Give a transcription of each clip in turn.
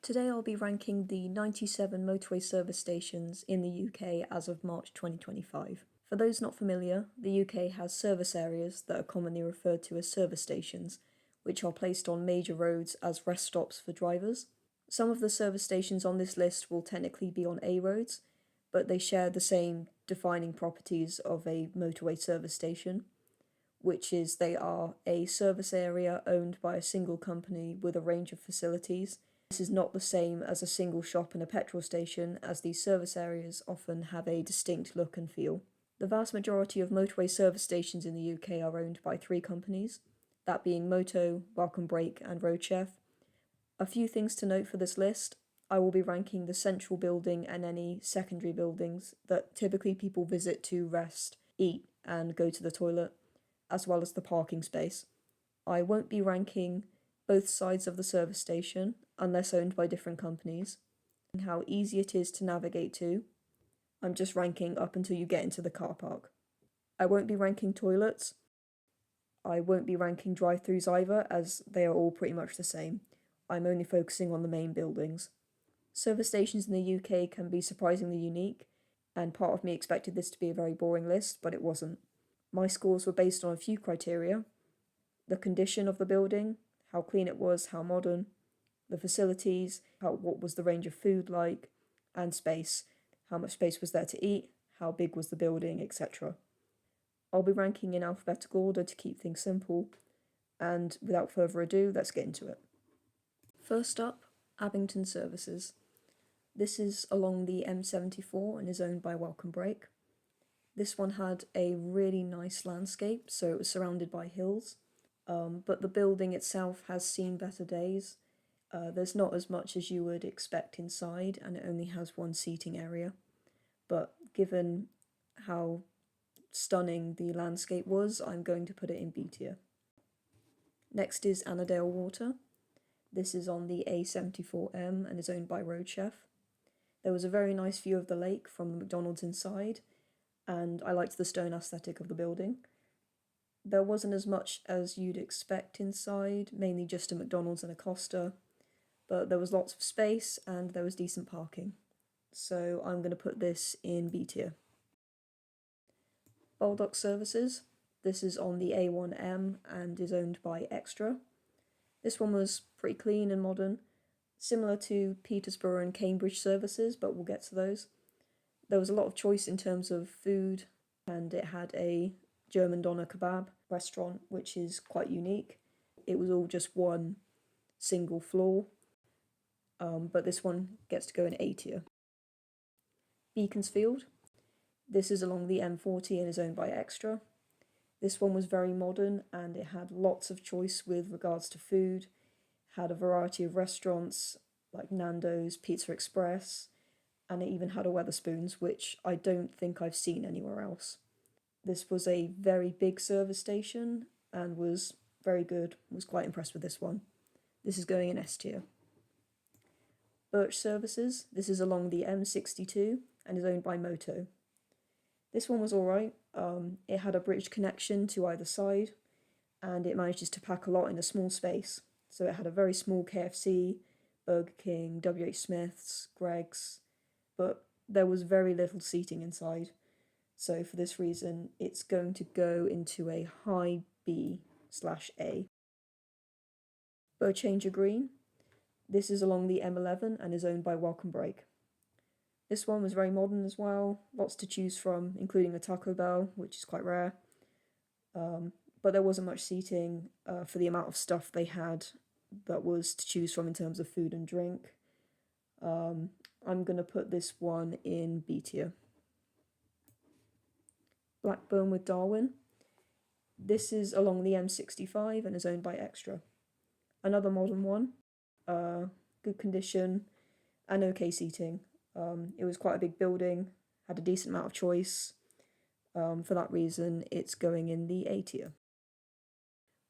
Today I'll be ranking the 97 motorway service stations in the UK as of March 2025. For those not familiar, the UK has service areas that are commonly referred to as service stations, which are placed on major roads as rest stops for drivers. Some of the service stations on this list will technically be on A roads, but they share the same defining properties of a motorway service station, which is they are a service area owned by a single company with a range of facilities. This is not the same as a single shop and a petrol station, as these service areas often have a distinct look and feel. The vast majority of motorway service stations in the UK are owned by 3 companies, that being Moto, Welcome Break and Roadchef. A few things to note for this list: I will be ranking the central building and any secondary buildings that typically people visit to rest, eat and go to the toilet, as well as the parking space. I won't be ranking both sides of the service station, unless owned by different companies, and how easy it is to navigate to. I'm just ranking up until you get into the car park. I won't be ranking toilets. I won't be ranking drive-thrus either, as they are all pretty much the same. I'm only focusing on the main buildings. Service stations in the UK can be surprisingly unique, and part of me expected this to be a very boring list, but it wasn't. My scores were based on a few criteria: the condition of the building, how clean it was, how modern, the facilities, what was the range of food like, and space, how much space was there to eat, how big was the building, etc. I'll be ranking in alphabetical order to keep things simple, and without further ado, let's get into it. First up, Abington Services. This is along the M74 and is owned by Welcome Break. This one had a really nice landscape, so it was surrounded by hills, but the building itself has seen better days. There's not as much as you would expect inside, and it only has 1 seating area, but given how stunning the landscape was, I'm going to put it in B tier. Next is Annandale Water. This is on the A74M and is owned by Roadchef. There was a very nice view of the lake from the McDonald's inside, and I liked the stone aesthetic of the building. There wasn't as much as you'd expect inside, mainly just a McDonald's and a Costa, but there was lots of space and there was decent parking. So I'm going to put this in B tier. Baldock Services. This is on the A1M and is owned by Extra. This one was pretty clean and modern, similar to Peterborough and Cambridge services, but we'll get to those. There was a lot of choice in terms of food, and it had a German doner kebab restaurant, which is quite unique. It was all just 1 single floor, but this one gets to go in A tier. Beaconsfield. This is along the M40 and is owned by Extra. This one was very modern and it had lots of choice with regards to food. Had a variety of restaurants like Nando's, Pizza Express, and it even had a Wetherspoons, which I don't think I've seen anywhere else. This was a very big service station and was very good. Was quite impressed with this one. This is going in S tier. Birch Services. This is along the M62 and is owned by Moto. This one was alright. It had a bridge connection to either side, and it manages to pack a lot in a small space. So it had a very small KFC, Burger King, WH Smith's, Greg's, but there was very little seating inside. So for this reason, it's going to go into a high B/A. Beauchanger Green. This is along the M11 and is owned by Welcome Break. This one was very modern as well, lots to choose from, including a Taco Bell, which is quite rare. But there wasn't much seating for the amount of stuff they had that was to choose from in terms of food and drink. I'm going to put this one in B tier. Blackburn with Darwin. This is along the M65 and is owned by Extra. Another modern one, good condition and okay seating. It was quite a big building, had a decent amount of choice. For that reason, it's going in the A tier.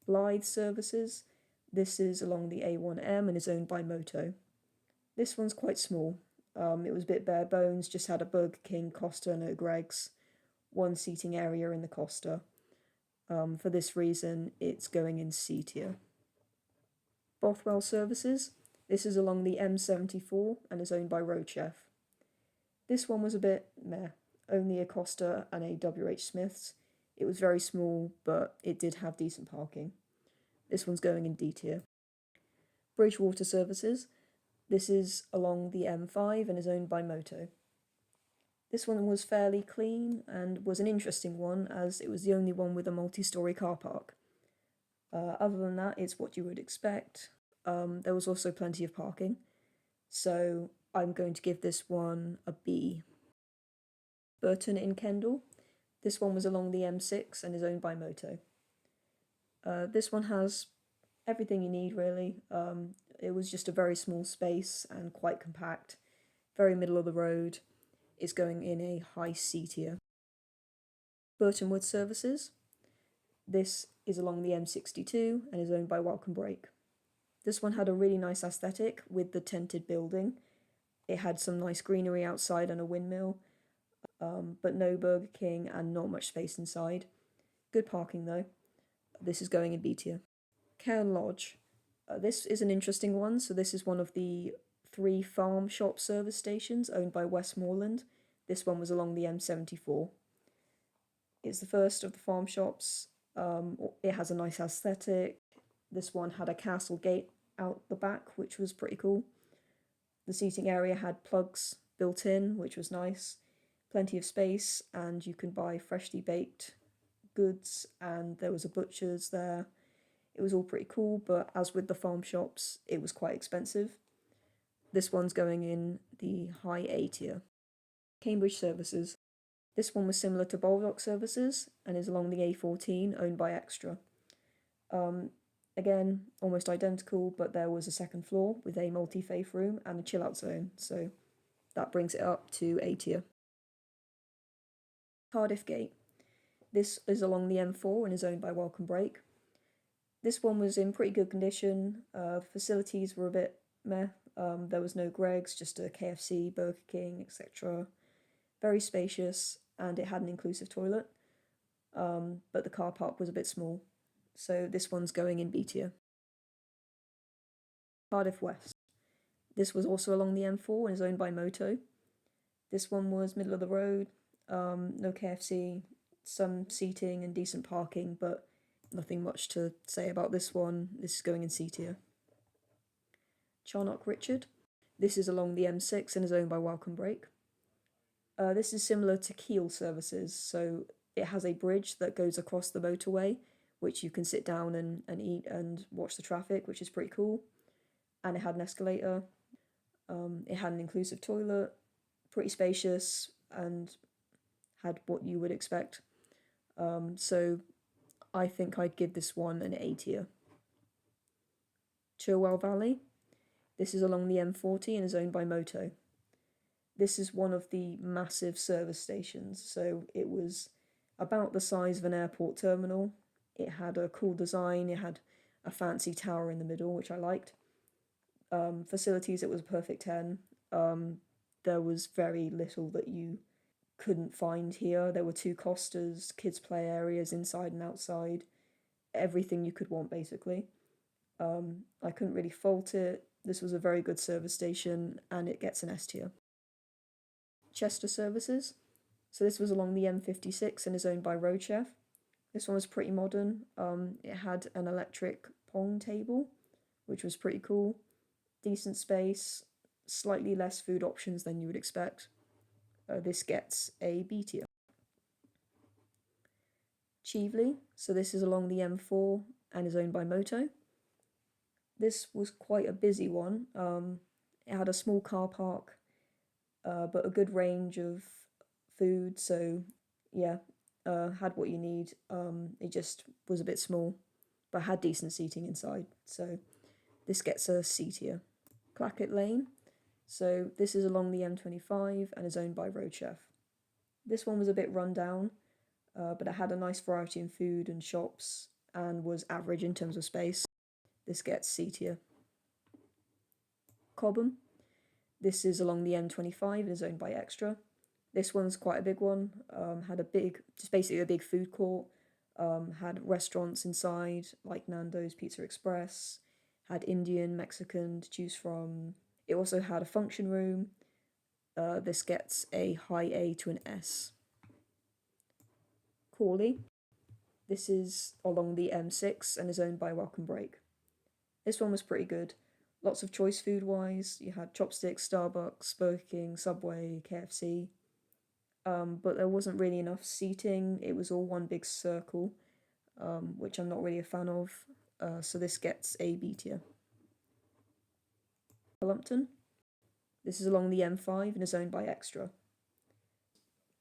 Blythe Services. This is along the A1M and is owned by Moto. This one's quite small. It was a bit bare bones, just had a Burger King, Costa, no Greg's, 1 seating area in the Costa. For this reason, it's going in C tier. Bothwell Services. This is along the M74 and is owned by Road Chef. This one was a bit meh, only a Costa and a WH Smith's. It was very small, but it did have decent parking. This one's going in D tier. Bridgewater Services. This is along the M5 and is owned by Moto. This one was fairly clean and was an interesting one as it was the only one with a multi-storey car park. Other than that, it's what you would expect. There was also plenty of parking, so I'm going to give this one a B. Burton in Kendal. This one was along the M6 and is owned by Moto. This one has everything you need, really. It was just a very small space and quite compact, very middle of the road. It's going in a high C tier. Burton Wood Services. This is along the M62 and is owned by Welcome Break. This one had a really nice aesthetic with the tented building. It had some nice greenery outside and a windmill, but no Burger King and not much space inside. Good parking though. This is going in B tier. Cairn Lodge. This is an interesting one. So this is one of the 3 farm shop service stations owned by Westmoreland. This one was along the M74. It's the first of the farm shops. It has a nice aesthetic. This one had a castle gate out the back, which was pretty cool. The seating area had plugs built in, which was nice. Plenty of space, and you can buy freshly baked goods, and there was a butcher's there. It was all pretty cool, but as with the farm shops, it was quite expensive. This one's going in the high A tier. Cambridge Services. This one was similar to Baldock Services and is along the A14, owned by Extra. Again, almost identical, but there was a second floor with a multi-faith room and a chill-out zone, so that brings it up to A tier. Cardiff Gate. This is along the M4 and is owned by Welcome Break. This one was in pretty good condition. Facilities were a bit meh. There was no Greggs, just a KFC, Burger King, etc. Very spacious, and it had an inclusive toilet, but the car park was a bit small. So this one's going in B tier. Cardiff West. This was also along the M4 and is owned by Moto. This one was middle of the road, no KFC, some seating and decent parking, but nothing much to say about this one. This is going in C tier. Charnock Richard. This is along the M6 and is owned by Welcome Break. This is similar to Kiel Services, so it has a bridge that goes across the motorway, which you can sit down and eat and watch the traffic, which is pretty cool. And it had an escalator. It had an inclusive toilet, pretty spacious, and had what you would expect. So I think I'd give this one an A tier. Cherwell Valley. This is along the M40 and is owned by Moto. This is one of the massive service stations, so it was about the size of an airport terminal. It had a cool design, it had a fancy tower in the middle, which I liked. Facilities, it was a perfect 10. There was very little that you couldn't find here. There were 2 Costas, kids' play areas inside and outside, everything you could want basically. I couldn't really fault it. This was a very good service station and it gets an S tier. Chester Services. So this was along the M56 and is owned by Road Chef. This one was pretty modern. It had an electric pong table, which was pretty cool. Decent space, slightly less food options than you would expect. This gets a B tier. Cheveley. So this is along the M4 and is owned by Moto. This was quite a busy one. It had a small car park, but a good range of food, so yeah, had what you need. It just was a bit small, but had decent seating inside, so this gets a C tier. Clackett Lane. So this is along the M25 and is owned by Road Chef. This one was a bit run down, but it had a nice variety in food and shops and was average in terms of space. This gets C tier. Cobham. This is along the M25 and is owned by Extra. This one's quite a big one. Had a big, just basically a big food court. Had restaurants inside like Nando's, Pizza Express. Had Indian, Mexican to choose from. It also had a function room. This gets a high A to an S. Corley. This is along the M6 and is owned by Welcome Break. This one was pretty good. Lots of choice food-wise. You had Chopsticks, Starbucks, Burger King, Subway, KFC. But there wasn't really enough seating. It was all one big circle, which I'm not really a fan of. So this gets a B tier. Lumpton. This is along the M5 and is owned by Extra.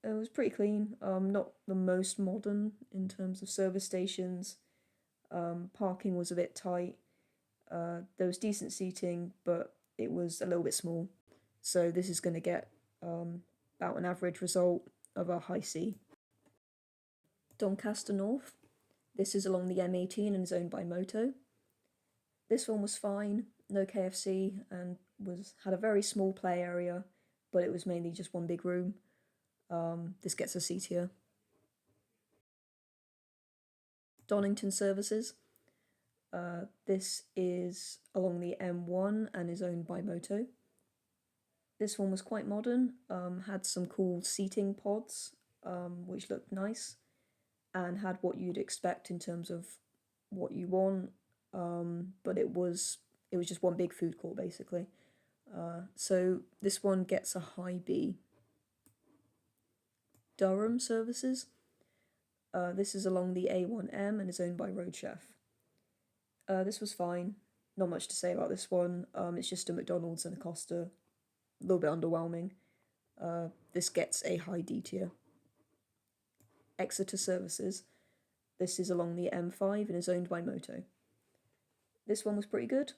It was pretty clean. Not the most modern in terms of service stations. Parking was a bit tight. There was decent seating, but it was a little bit small. So this is going to get about an average result of a high C. Doncaster North. This is along the M18 and is owned by Moto. This one was fine, no KFC, and had a very small play area, but it was mainly just one big room. This gets a C tier. Donington Services. This is along the M1 and is owned by Moto. This one was quite modern, had some cool seating pods, which looked nice, and had what you'd expect in terms of what you want, but it was just one big food court basically. So this one gets a high B. Durham Services. This is along the A1M and is owned by Road Chef. This was fine. Not much to say about this one. It's just a McDonald's and a Costa. A little bit underwhelming. This gets a high D tier. Exeter Services. This is along the M5 and is owned by Moto. This one was pretty good.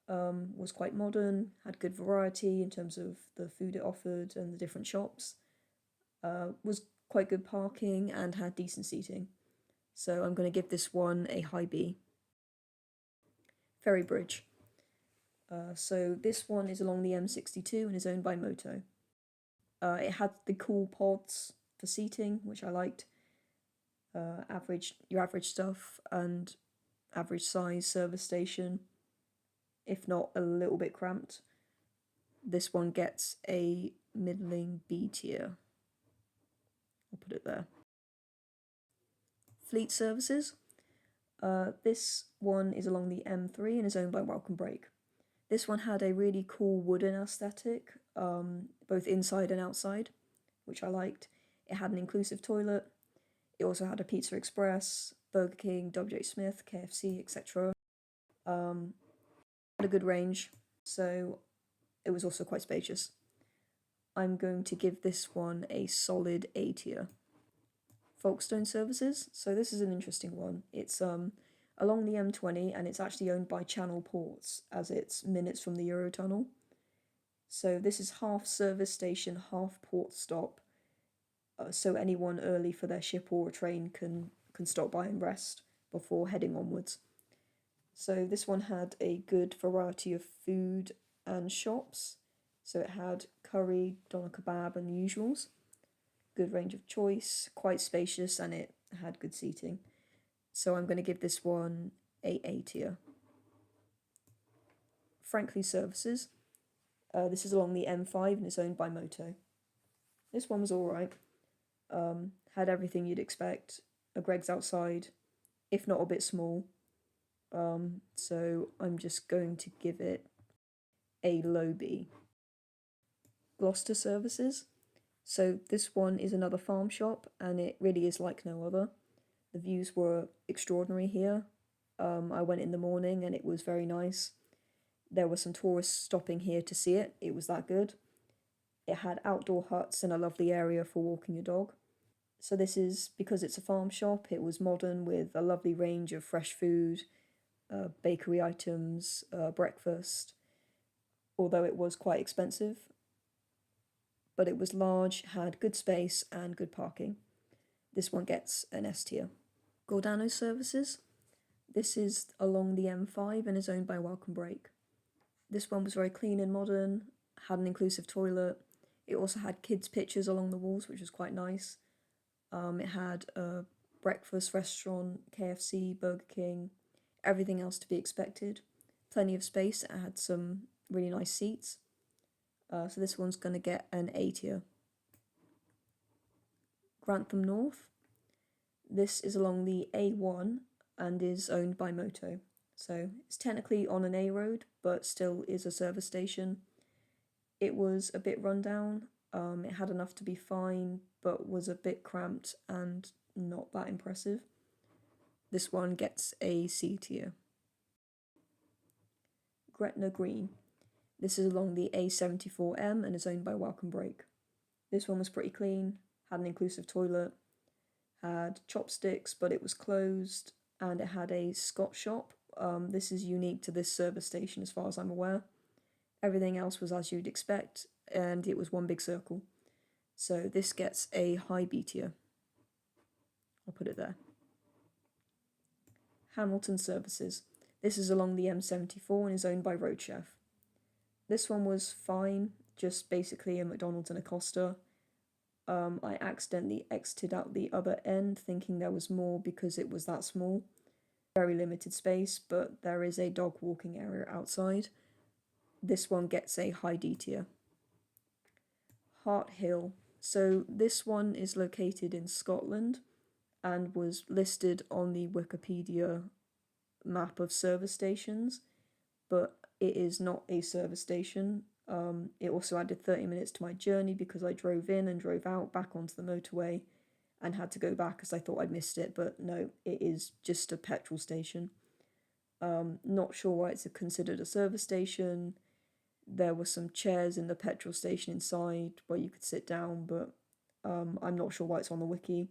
Was quite modern, had good variety in terms of the food it offered and the different shops. Was quite good parking and had decent seating. So I'm going to give this one a high B. Ferry Bridge. So this one is along the M62 and is owned by Moto. It had the cool pods for seating, which I liked. Your average stuff and average size service station, if not a little bit cramped. This one gets a middling B tier. I'll put it there. Fleet Services. This one is along the M3 and is owned by Welcome Break. This one had a really cool wooden aesthetic, both inside and outside, which I liked. It had an inclusive toilet. It also had a Pizza Express, Burger King, WH Smith, KFC, etc. Had a good range, so it was also quite spacious. I'm going to give this one a solid A tier. Folkestone Services. So this is an interesting one. It's along the M20 and it's actually owned by Channel Ports, as it's minutes from the Eurotunnel. So this is half service station, half port stop. So anyone early for their ship or a train can stop by and rest before heading onwards. So this one had a good variety of food and shops. So it had curry, doner kebab and the usuals. Good range of choice, quite spacious, and it had good seating. So I'm going to give this one a A tier. Frankly Services. This is along the M5 and is owned by Moto. This one was alright. Had everything you'd expect. A Greggs outside, if not a bit small. So I'm just going to give it a low B. Gloucester Services. So this one is another farm shop and it really is like no other. The views were extraordinary here. I went in the morning and it was very nice. There were some tourists stopping here to see it. It was that good. It had outdoor huts and a lovely area for walking your dog. So this is, because it's a farm shop, it was modern with a lovely range of fresh food, bakery items, breakfast, although it was quite expensive. But it was large, had good space and good parking. This one gets an S tier. Gordano Services. This is along the M5 and is owned by Welcome Break. This one was very clean and modern, had an inclusive toilet. It also had kids' pictures along the walls, which was quite nice. It had a breakfast restaurant, KFC, Burger King, everything else to be expected. Plenty of space. It had some really nice seats. So this one's going to get an A tier. Grantham North. This is along the A1 and is owned by Moto. So it's technically on an A road, but still is a service station. It was a bit run down. It had enough to be fine, but was a bit cramped and not that impressive. This one gets a C tier. Gretna Green. This is along the A74M and is owned by Welcome Break. This one was pretty clean, had an inclusive toilet, had chopsticks but it was closed, and it had a Scotch shop. This is unique to this service station as far as I'm aware. Everything else was as you'd expect, and it was one big circle. So this gets a high B tier. I'll put it there. Hamilton Services. This is along the M74 and is owned by Road Chef. This one was fine, just basically a McDonald's and a Costa. I accidentally exited out the other end thinking there was more because it was that small. Very limited space, but there is a dog walking area outside. This one gets a high D tier. Hart Hill. So this one is located in Scotland and was listed on the Wikipedia map of service stations, but it is not a service station. It also added 30 minutes to my journey because I drove in and drove out back onto the motorway and had to go back as I thought I'd missed it, but no, it is just a petrol station. Not sure why it's considered a service station. There were some chairs in the petrol station inside where you could sit down, but I'm not sure why it's on the wiki.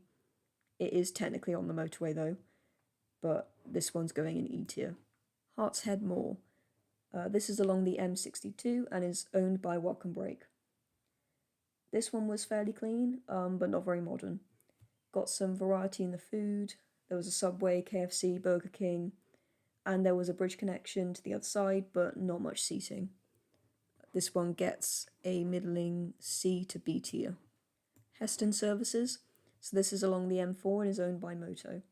It is technically on the motorway though, but this one's going in E tier. Harts Head Moor. This is along the M62 and is owned by Welcome Break. This one was fairly clean, but not very modern. Got some variety in the food. There was a Subway, KFC, Burger King, and there was a bridge connection to the other side, but not much seating. This one gets a middling C to B tier. Heston Services. So this is along the M4 and is owned by Moto.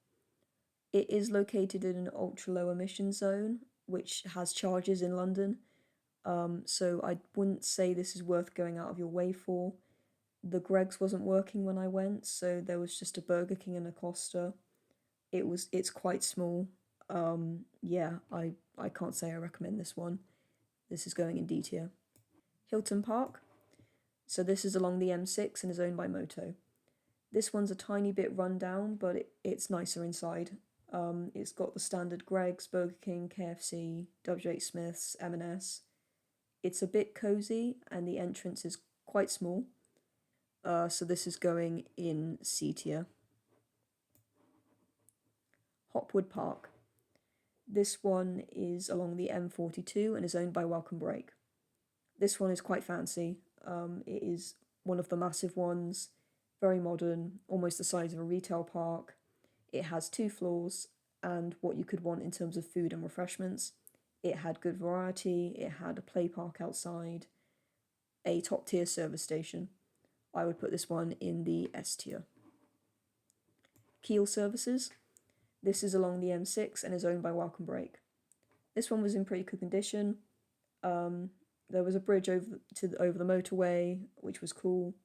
It is located in an ultra-low emission zone, which has charges in London, so I wouldn't say this is worth going out of your way for. The Greggs wasn't working when I went, so there was just a Burger King and a Costa. It's quite small. Yeah, I can't say I recommend this one. This is going in D tier. Hilton Park. So this is along the M6 and is owned by Moto. This one's a tiny bit run down, but it's nicer inside. It's got the standard Greggs, Burger King, KFC, WH Smith's, M&S. It's a bit cozy and the entrance is quite small. So this is going in C tier. Hopwood Park. This one is along the M42 and is owned by Welcome Break. This one is quite fancy. It is one of the massive ones, very modern, almost the size of a retail park. It has 2 floors and what you could want in terms of food and refreshments. It had good variety, it had a play park outside, a top tier service station. I would put this one in the S tier. Keel Services. This is along the M6 and is owned by Welcome Break. This one was in pretty good condition. There was a bridge over the motorway, which was cool.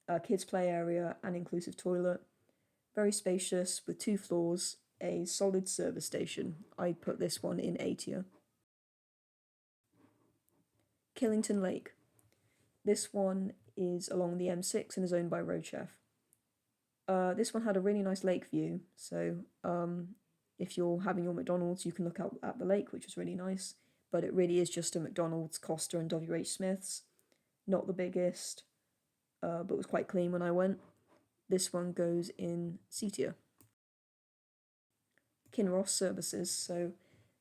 A kids play area and inclusive toilet. Very spacious with 2 floors, a solid service station. I'd put this one in A tier. Killington Lake. This one is along the M6 and is owned by Road Chef. This one had a really nice lake view, so if you're having your McDonald's, you can look out at the lake, which was really nice, but it really is just a McDonald's, Costa and WH Smith's. Not the biggest, but was quite clean when I went. This one goes in C tier. Kinross Services. So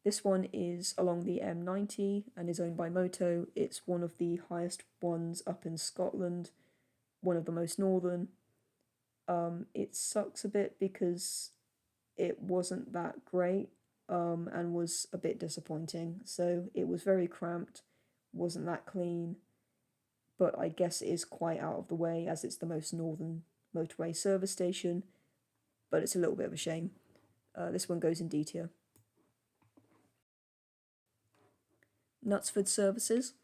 this one is along the M90 and is owned by Moto. It's one of the highest ones up in Scotland, one of the most northern. It sucks a bit because it wasn't that great and was a bit disappointing. So it was very cramped, wasn't that clean, but I guess it is quite out of the way as it's the most northern motorway service station, but it's a little bit of a shame. This one goes in D tier. Knutsford Services.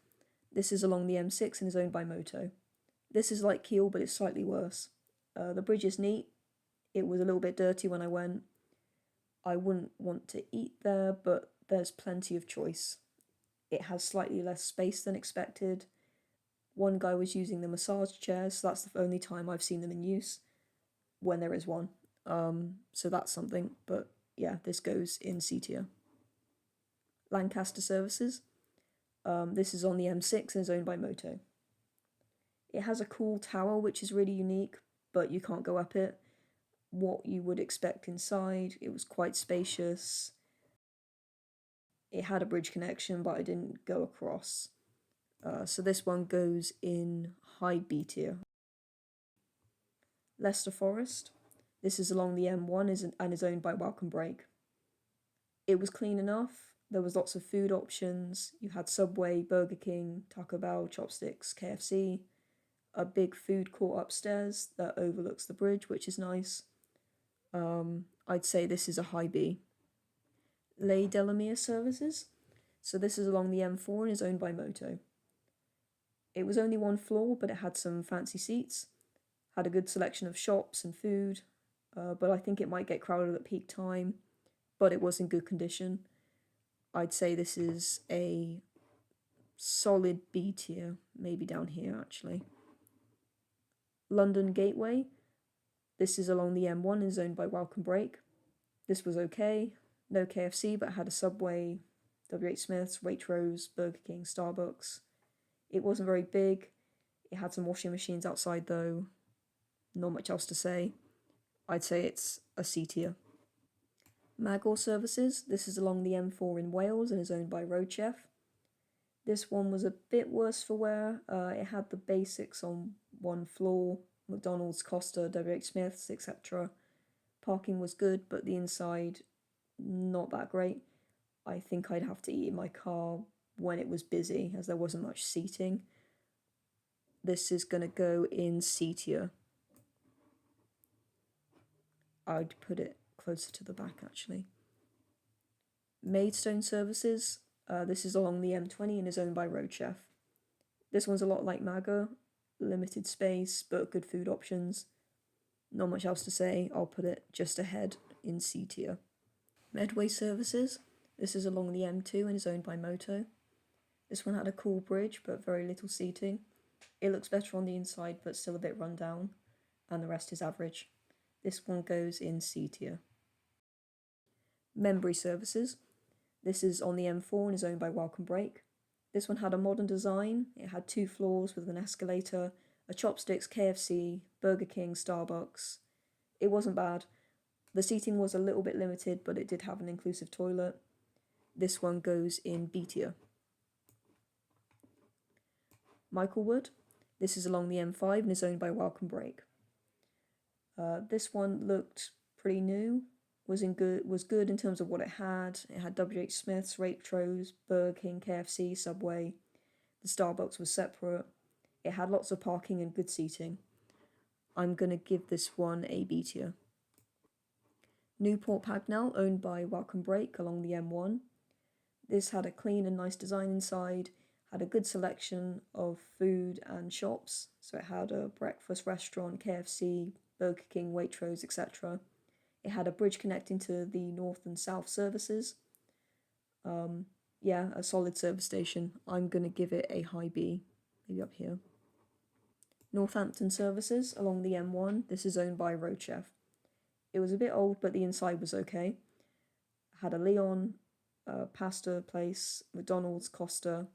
This is along the M6 and is owned by Moto. This is like Kiel, but it's slightly worse. The bridge is neat. It was a little bit dirty when I went. I wouldn't want to eat there, but there's plenty of choice. It has slightly less space than expected. One guy was using the massage chairs, so that's the only time I've seen them in use, when there is one. So that's something, but yeah, this goes in C tier. Lancaster Services. This is on the M6 and is owned by Moto. It has a cool tower, which is really unique, but you can't go up it. What you would expect inside, it was quite spacious. It had a bridge connection, but I didn't go across. So this one goes in high B tier. Leicester Forest. This is along the M1 and is owned by Welcome Break. It was clean enough. There was lots of food options. You had Subway, Burger King, Taco Bell, Chopsticks, KFC. A big food court upstairs that overlooks the bridge, which is nice. I'd say this is a high B. Les Delamere Services. So this is along the M4 and is owned by Moto. It was only one floor, but it had some fancy seats. Had a good selection of shops and food, but I think it might get crowded at peak time, but it was in good condition. I'd say this is a solid B tier, maybe down here actually. London Gateway. This is along the M1 and is owned by Welcome Break. This was okay. No KFC, but had a Subway, W.H. Smith's, Waitrose, Burger King, Starbucks. It wasn't very big. It had some washing machines outside though. Not much else to say. I'd say it's a C tier. Magor Services. This is along the M4 in Wales and is owned by Roadchef. This one was a bit worse for wear. It had the basics on one floor, McDonald's, Costa, W.H. Smith's, etc. Parking was good, but the inside, not that great. I think I'd have to eat in my car when it was busy, as there wasn't much seating. This is going to go in C tier. I'd put it closer to the back, actually. Maidstone Services. This is along the M20 and is owned by Roadchef. This one's a lot like Magor. Limited space, but good food options. Not much else to say. I'll put it just ahead in C tier. Medway Services. This is along the M2 and is owned by Moto. This one had a cool bridge, but very little seating. It looks better on the inside, but still a bit run down, and the rest is average. This one goes in C tier. Membry Services. This is on the M4 and is owned by Welcome Break. This one had a modern design. It had 2 floors with an escalator, a Chopsticks, KFC, Burger King, Starbucks. It wasn't bad. The seating was a little bit limited, but it did have an inclusive toilet. This one goes in B tier. Michaelwood. This is along the M5 and is owned by Welcome Break. This one looked pretty new. Was good in terms of what it had. It had W.H. Smith's, Waitrose, Burger King, KFC, Subway. The Starbucks was separate. It had lots of parking and good seating. I'm going to give this one a B tier. Newport Pagnell, owned by Welcome Break along the M1. This had a clean and nice design inside, had a good selection of food and shops. So it had a breakfast restaurant, KFC, Burger King, Waitrose, etc. It had a bridge connecting to the north and south services. Yeah, a solid service station. I'm going to give it a high B, maybe up here. Northampton Services along the M1. This is owned by Roadchef. It was a bit old, but the inside was okay. Had a Leon, pasta place, McDonald's, Costa.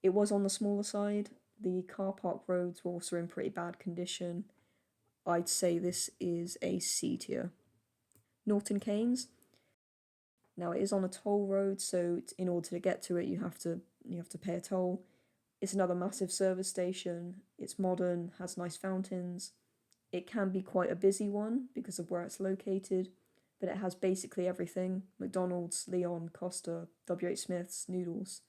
It was on the smaller side. The car park roads were also in pretty bad condition. I'd say this is a C tier. Norton Keynes. Now it is on a toll road, so in order to get to it, you have to pay a toll. It's another massive service station. It's modern, has nice fountains. It can be quite a busy one because of where it's located, but it has basically everything: McDonald's, Leon, Costa, W.H. Smith's, Noodles.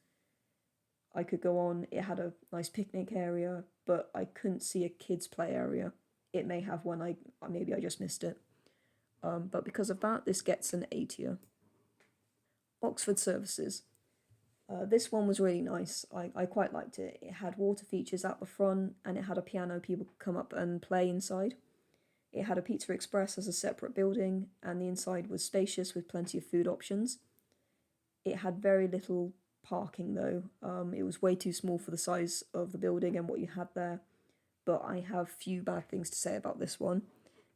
I could go on. It had a nice picnic area, but I couldn't see a kids' play area. It may have one. Maybe I just missed it. But because of that, this gets an A tier. Oxford Services. This one was really nice. I quite liked it. It had water features at the front and it had a piano people could come up and play inside. It had a Pizza Express as a separate building and the inside was spacious with plenty of food options. It had very little parking though. It was way too small for the size of the building and what you had there. But I have few bad things to say about this one.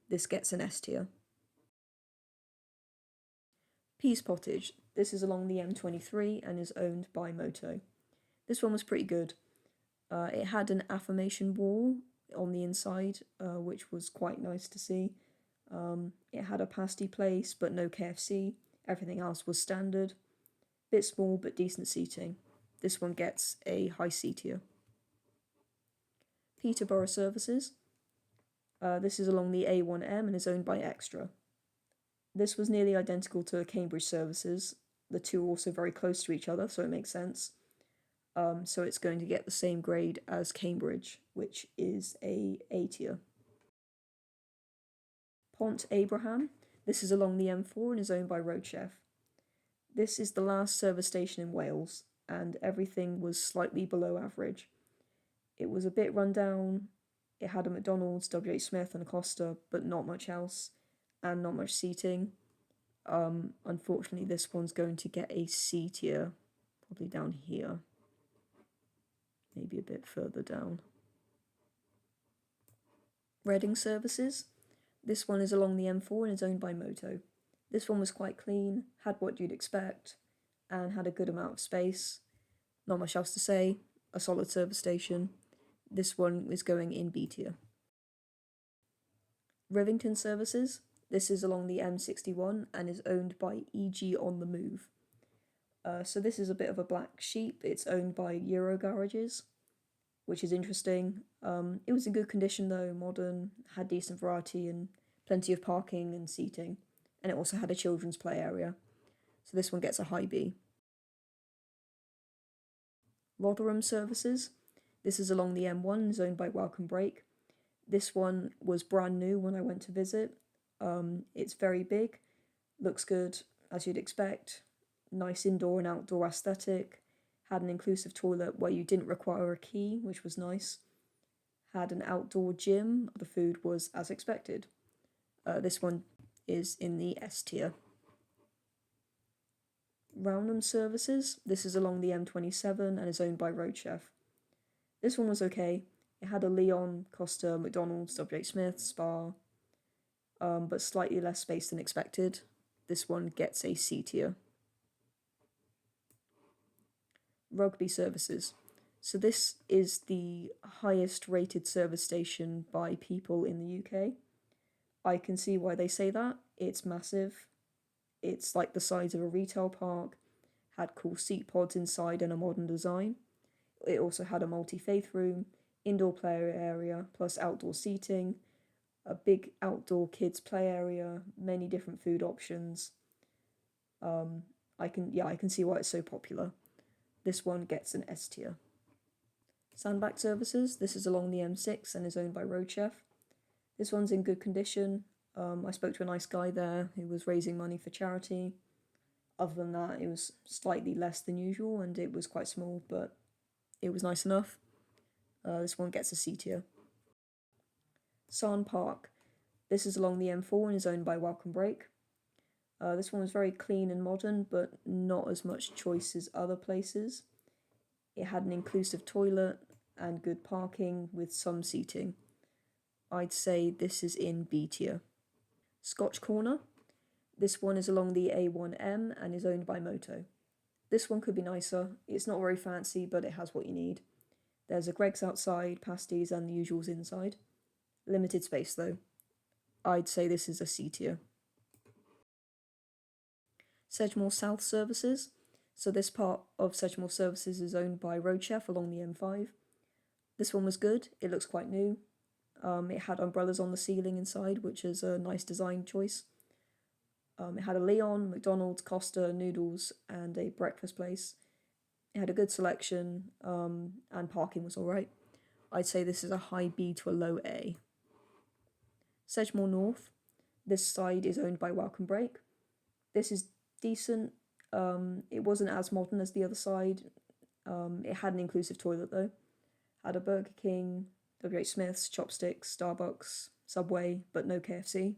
This gets an S tier. Peas Pottage. This is along the M23 and is owned by Moto. This one was pretty good. It had an affirmation wall on the inside, which was quite nice to see. It had a pasty place, but no KFC. Everything else was standard. Bit small, but decent seating. This one gets a high C tier. Peterborough Services. This is along the A1M and is owned by Extra. This was nearly identical to Cambridge Services. The two are also very close to each other, so it makes sense. So it's going to get the same grade as Cambridge, which is a A tier. Pont Abraham. This is along the M4 and is owned by Roadchef. This is the last service station in Wales, and everything was slightly below average. It was a bit run down. It had a McDonald's, WH Smith and a Costa, but not much else, and not much seating. Unfortunately, this one's going to get a C tier, probably down here. Maybe a bit further down. Reading Services. This one is along the M4 and is owned by Moto. This one was quite clean, had what you'd expect, and had a good amount of space. Not much else to say. A solid service station. This one is going in B tier. Rivington Services. This is along the M61 and is owned by EG On The Move. So this is a bit of a black sheep. It's owned by Euro Garages, which is interesting. It was in good condition though, modern, had decent variety and plenty of parking and seating. And it also had a children's play area. So this one gets a high B. Rotherham Services. This is along the M1 and is owned by Welcome Break. This one was brand new when I went to visit. It's very big, looks good as you'd expect, nice indoor and outdoor aesthetic, had an inclusive toilet where you didn't require a key, which was nice, had an outdoor gym, the food was as expected. This one is in the S tier. Roundham Services. This is along the M27 and is owned by Roadchef. This one was okay. It had a Leon, Costa, McDonald's, WH Smith, Spa, but slightly less space than expected. This one gets a C tier. Rugby Services. So this is the highest rated service station by people in the UK. I can see why they say that. It's massive. It's like the size of a retail park, had cool seat pods inside and a modern design. It also had a multi-faith room, indoor play area, plus outdoor seating, a big outdoor kids play area, many different food options. I can see why it's so popular. This one gets an S tier. Sandbach Services. This is along the M6 and is owned by Roadchef. This one's in good condition. I spoke to a nice guy there who was raising money for charity. Other than that, it was slightly less than usual and it was quite small, but it was nice enough. This one gets a C tier. Sarn Park. This is along the M4 and is owned by Welcome Break. This one was very clean and modern, but not as much choice as other places. It had an inclusive toilet and good parking with some seating. I'd say this is in B tier. Scotch Corner. This one is along the A1M and is owned by Moto. This one could be nicer. It's not very fancy, but it has what you need. There's a Greggs outside, pasties and the usuals inside. Limited space though. I'd say this is a C tier. Sedgemoor South Services. So this part of Sedgemoor Services is owned by Roadchef along the M5. This one was good. It looks quite new. It had umbrellas on the ceiling inside, which is a nice design choice. It had a Leon, McDonald's, Costa, noodles, and a breakfast place. It had a good selection, and parking was alright. I'd say this is a high B to a low A. Sedgemoor North. This side is owned by Welcome Break. This is decent. It wasn't as modern as the other side. It had an inclusive toilet though. Had a Burger King, WH Smith's, Chopsticks, Starbucks, Subway, but no KFC.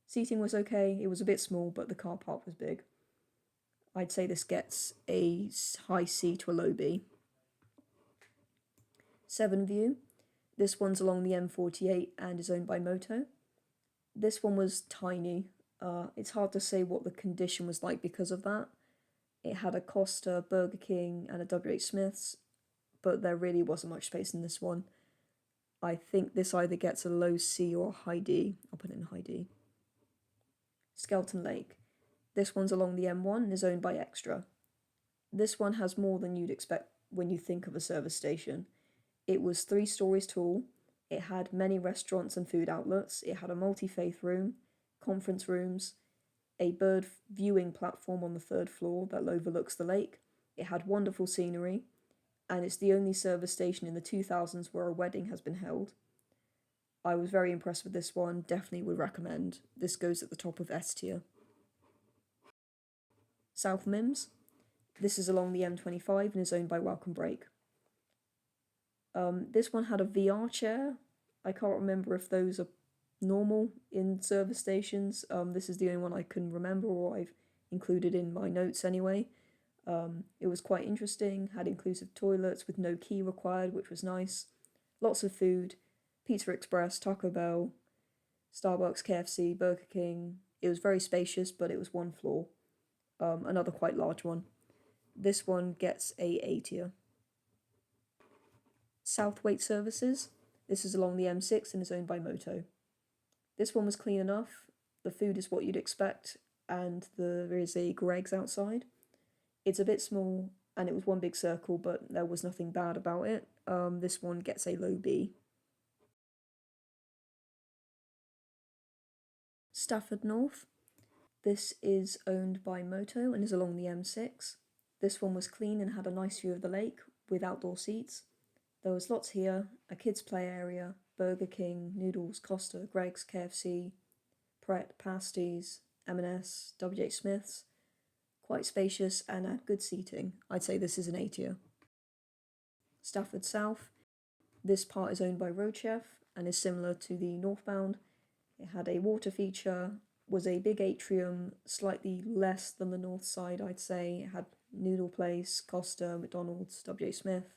Seating was okay, it was a bit small, but the car park was big. I'd say this gets a high C to a low B. 7 View. This one's along the M48 and is owned by Moto. This one was tiny. It's hard to say what the condition was like because of that. It had a Costa, Burger King, and a WH Smith's, but there really wasn't much space in this one. I think this either gets a low C or a high D. I'll put it in high D. Skelton Lake. This one's along the M1 and is owned by Extra. This one has more than you'd expect when you think of a service station. It was 3 stories tall. It had many restaurants and food outlets. It had a multi-faith room, conference rooms, a bird viewing platform on the 3rd floor that overlooks the lake. It had wonderful scenery, and it's the only service station in the 2000s where a wedding has been held. I was very impressed with this one, definitely would recommend. This goes at the top of S tier. South Mims. This is along the M25 and is owned by Welcome Break. This one had a VR chair. I can't remember if those are normal in service stations. This is the only one I can remember or I've included in my notes anyway. It was quite interesting, had inclusive toilets with no key required, which was nice. Lots of food, Pizza Express, Taco Bell, Starbucks, KFC, Burger King. It was very spacious, but it was 1 floor. Another quite large one. This one gets A tier. Southwaite Services. This is along the M6 and is owned by Moto. This one was clean enough. The food is what you'd expect, and there is a Greggs outside. It's a bit small, and it was 1 big circle, but there was nothing bad about it. This one gets a low B. Stafford North. This is owned by Moto and is along the M6. This one was clean and had a nice view of the lake with outdoor seats. There was lots here, a kids' play area, Burger King, Noodles, Costa, Greggs, KFC, Pret, Pasties, M&S, WH Smith's. Quite spacious and had good seating. I'd say this is an A tier. Stafford South. This part is owned by Road Chef and is similar to the northbound. It had a water feature, was a big atrium, slightly less than the north side, I'd say. It had Noodle Place, Costa, McDonald's, WH Smith.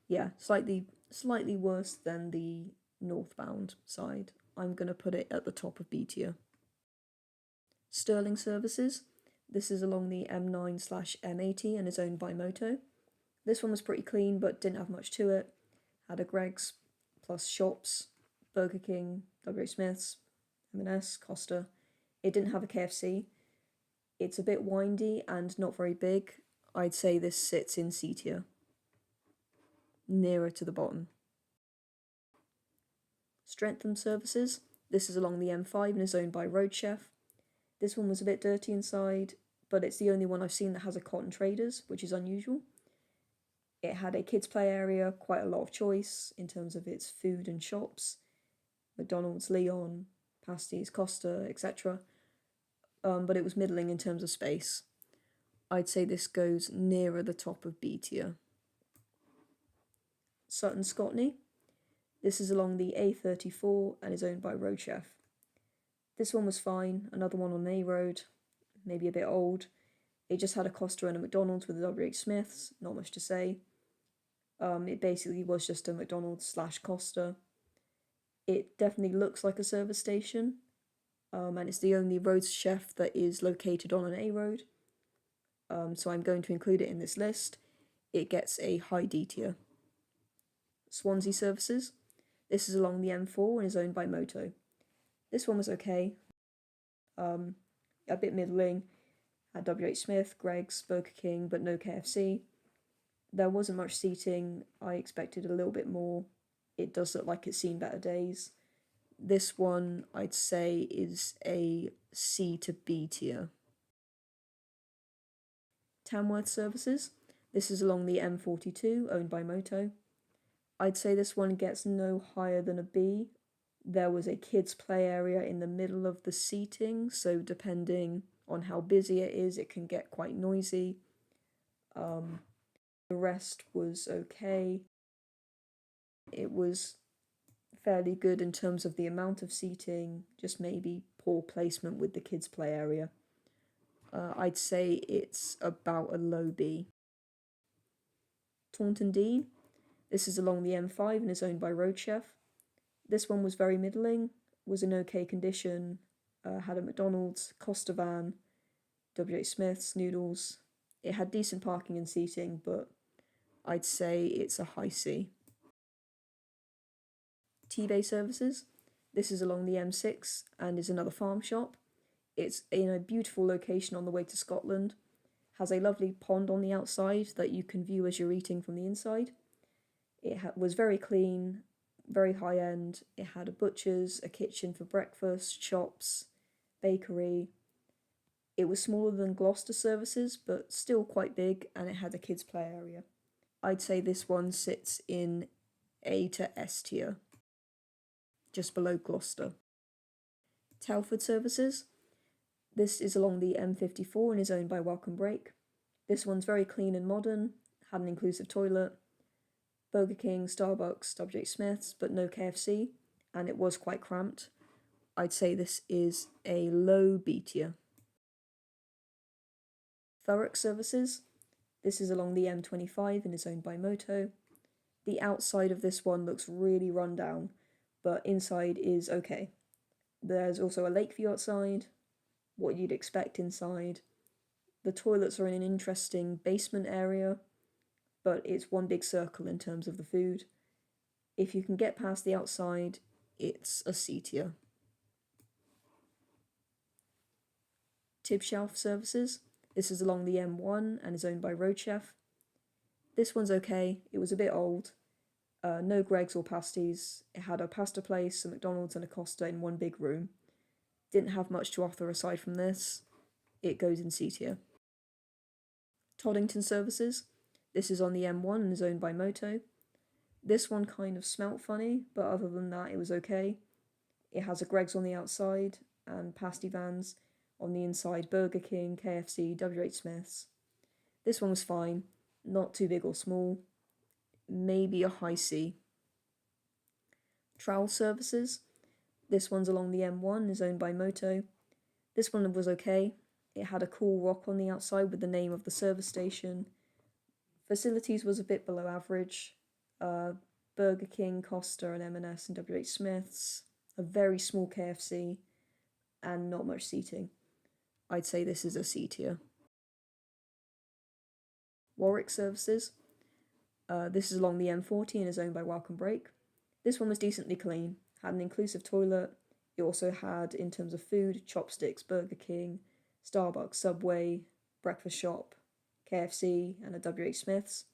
Yeah, slightly worse than the northbound side. I'm going to put it at the top of B tier. Sterling Services. This is along the M9/M80 and is owned by Moto. This one was pretty clean but didn't have much to it. Had a Greggs plus shops, Burger King, WH Smith's, M&S, Costa. It didn't have a KFC. It's a bit windy and not very big. I'd say this sits in C tier, nearer to the bottom. Streatham Services. This is along the M5 and is owned by Road Chef. This one was a bit dirty inside, but it's the only one I've seen that has a Cotton Traders, which is unusual. It had a kids' play area, quite a lot of choice in terms of its food and shops. McDonald's, Leon, Pasties, Costa, etc. But it was middling in terms of space. I'd say this goes nearer the top of B tier. Sutton Scotney. This is along the A34 and is owned by Road Chef. This one was fine, another one on A Road, maybe a bit old. It just had a Costa and a McDonald's with a WH Smith's, not much to say. It basically was just a McDonald's / Costa. It definitely looks like a service station, and it's the only Road Chef that is located on an A road. So I'm going to include it in this list. It gets a high D tier. Swansea Services. This is along the M4 and is owned by Moto. This one was okay. A bit middling. Had WH Smith, Greggs, Burger King, but no KFC. There wasn't much seating. I expected a little bit more. It does look like it's seen better days. This one, I'd say, is a C to B tier. Tamworth Services. This is along the M42, owned by Moto. I'd say this one gets no higher than a B. There was a kids' play area in the middle of the seating, so depending on how busy it is. It can get quite noisy. The rest was okay. It was fairly good in terms of the amount of seating, just maybe poor placement with the kids' play area. I'd say it's about a low B. Taunton Dean. This is along the M5 and is owned by Road Chef. This one was very middling, was in okay condition, had a McDonald's, Costa van, WH Smith's, Noodles. It had decent parking and seating, but I'd say it's a high C. T-Bay Services. This is along the M6 and is another farm shop. It's in a beautiful location on the way to Scotland. Has a lovely pond on the outside that you can view as you're eating from the inside. It was very clean, very high end. It had a butcher's, a kitchen for breakfast, shops, bakery. It was smaller than Gloucester Services, but still quite big, and it had a kids' play area. I'd say this one sits in A to S tier, just below Gloucester. Telford Services. This is along the M54 and is owned by Welcome Break. This one's very clean and modern, had an inclusive toilet, Burger King, Starbucks, WH Smith's, but no KFC, and it was quite cramped. I'd say this is a low B tier. Thurrock Services. This is along the M25 and is owned by Moto. The outside of this one looks really run down, but inside is okay. There's also a lake view outside, what you'd expect inside. The toilets are in an interesting basement area, but it's one big circle in terms of the food. If you can get past the outside, it's a C tier. Tibshelf Services. This is along the M1 and is owned by Road Chef. This one's okay. It was a bit old. No Greggs or pasties. It had a pasta place, a McDonald's and a Costa in one big room. Didn't have much to offer aside from this. It goes in C tier. Toddington Services. This is on the M1 and is owned by Moto. This one kind of smelt funny, but other than that it was okay. It has a Greggs on the outside and pasty vans on the inside, Burger King, KFC, WH Smith's. This one was fine, not too big or small, maybe a high C. Trowel Services. This one's along the M1 and is owned by Moto. This one was okay. It had a cool rock on the outside with the name of the service station. Facilities was a bit below average. Burger King, Costa and M&S and WH Smith's. A very small KFC and not much seating. I'd say this is a C tier. Warwick Services. This is along the M40 and is owned by Welcome Break. This one was decently clean, had an inclusive toilet. It also had, in terms of food, Chopsticks, Burger King, Starbucks, Subway, breakfast shop, KFC and a WH Smith's.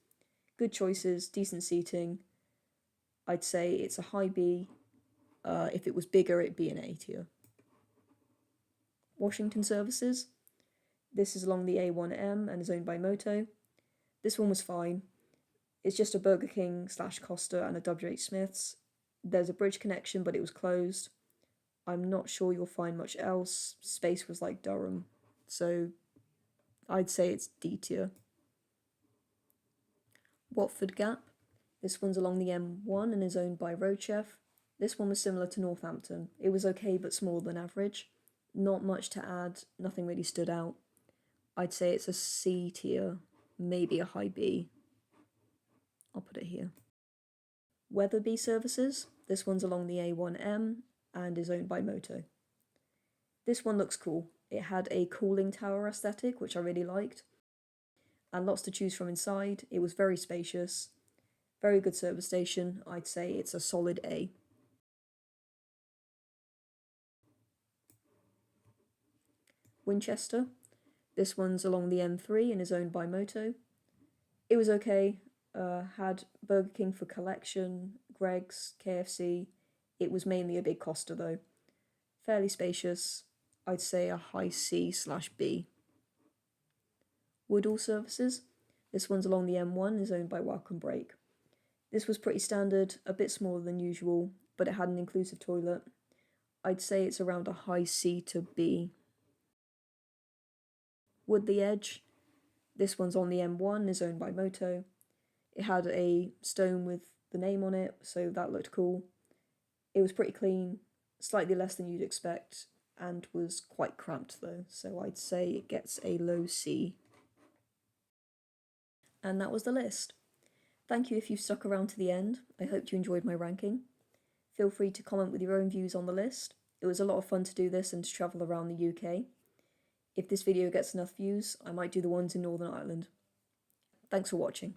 Good choices, decent seating. I'd say it's a high B. If it was bigger, it'd be an A tier. Washington Services. This is along the A1M and is owned by Moto. This one was fine. It's just a Burger King / Costa and a WH Smith's. There's a bridge connection, but it was closed. I'm not sure you'll find much else. Space was like Durham. So I'd say it's D tier. Watford Gap. This one's along the M1 and is owned by Road Chef. This one was similar to Northampton. It was okay but smaller than average. Not much to add, nothing really stood out. I'd say it's a C tier, maybe a high B. I'll put it here. Weatherby Services. This one's along the A1M and is owned by Moto. This one looks cool. It had a cooling tower aesthetic, which I really liked, and lots to choose from inside. It was very spacious, very good service station. I'd say it's a solid A. Winchester. This one's along the M3 and is owned by Moto. It was okay. Had Burger King for collection, Greggs, KFC. It was mainly a big Costa though. Fairly spacious. I'd say a high C/B. Woodall Services. This one's along the M1 and is owned by Welcome Break. This was pretty standard, a bit smaller than usual, but it had an inclusive toilet. I'd say it's around a high C to B. Woodley Edge. This one's on the M1, is owned by Moto. It had a stone with the name on it, so that looked cool. It was pretty clean, slightly less than you'd expect, and was quite cramped though, so I'd say it gets a low C. And that was the list. Thank you if you stuck around to the end. I hope you enjoyed my ranking. Feel free to comment with your own views on the list. It was a lot of fun to do this and to travel around the UK. If this video gets enough views, I might do the ones in Northern Ireland. Thanks for watching.